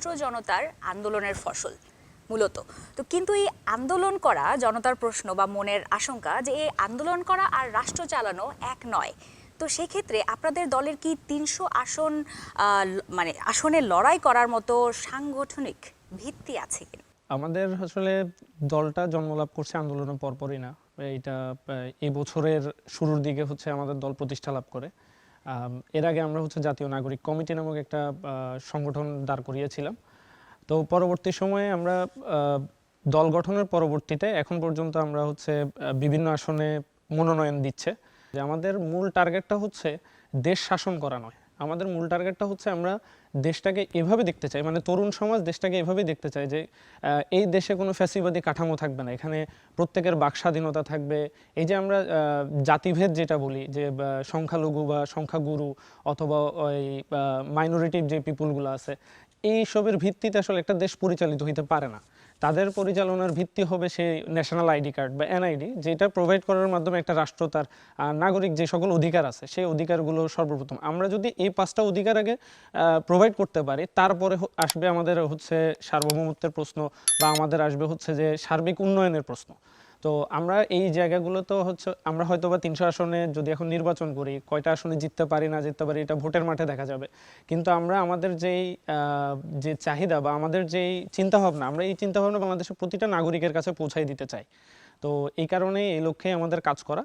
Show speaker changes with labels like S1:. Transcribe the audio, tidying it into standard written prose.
S1: ছাত্র জনতার আন্দোলনের ফসল মূলত। তো কিন্তু এই আন্দোলন করা জনতার প্রশ্ন বা মনের আশঙ্কা যে এই আন্দোলন করা আর রাষ্ট্র চালানো এক নয়। তো সেক্ষেত্রে আপনাদের দলের কি ৩০০ আসন মানে আসনে লড়াই করার মতো সাংগঠনিক ভিত্তি আছে কিনা?
S2: আমাদের আসলে দলটা জন্মলাভ করছে আন্দোলনের পরপরই না, এইটা এই বছরের শুরুর দিকে হচ্ছে আমাদের দল প্রতিষ্ঠা লাভ করে। এর আগে আমরা হচ্ছে জাতীয় নাগরিক কমিটি নামক একটা সংগঠন দাঁড় করিয়েছিলাম। তো পরবর্তী সময়ে আমরা দল গঠনের পরবর্তীতে এখন পর্যন্ত আমরা হচ্ছে বিভিন্ন আসনে মনোনয়ন দিচ্ছে। যে আমাদের মূল টার্গেটটা হচ্ছে দেশ শাসন করা নয়, আমাদের মূল টার্গেটটা হচ্ছে আমরা দেশটাকে এভাবে দেখতে চাই, মানে তরুণ সমাজ দেশটাকে এভাবেই দেখতে চাই যে এই দেশে কোনো ফ্যাসিবাদী কাঠামো থাকবে না, এখানে প্রত্যেকের বাক স্বাধীনতা থাকবে। এই যে আমরা জাতিভেদ যেটা বলি যে সংখ্যালঘু বা সংখ্যাগুরু অথবা ওই মাইনরিটিভ যে পিপুলগুলো আছে, এইসবের ভিত্তিতে আসলে একটা দেশ পরিচালিত হইতে পারে না। তাদের পরিচালনার ভিত্তি হবে সেই ন্যাশনাল আইডি কার্ড বা এনআইডি, যেটা প্রোভাইড করার মাধ্যমে একটা রাষ্ট্র তার নাগরিক যে সকল অধিকার আছে সেই অধিকারগুলো সর্বপ্রথম আমরা যদি এই 5টা অধিকার আগে প্রোভাইড করতে পারি, তারপরে আসবে আমাদের হচ্ছে সার্বভৌমত্বের প্রশ্ন বা আমাদের আসবে হচ্ছে যে সার্বিক উন্নয়নের প্রশ্ন। তো আমরা এই জায়গাগুলো তো হচ্ছে আমরা হয়তো বা 300 আসনে যদি এখন নির্বাচন করি, কয়টা আসনে জিততে পারি না জিততে পারি এটা ভোটের মাঠে দেখা যাবে। কিন্তু আমরা আমাদের যেই যে চাহিদা বা আমাদের যেই চিন্তাভাবনা, আমরা এই চিন্তাভাবনা বাংলাদেশের প্রতিটা নাগরিকের কাছে পৌঁছাই দিতে চাই। তো এই কারণে এই লক্ষ্যে আমাদের কাজ করা।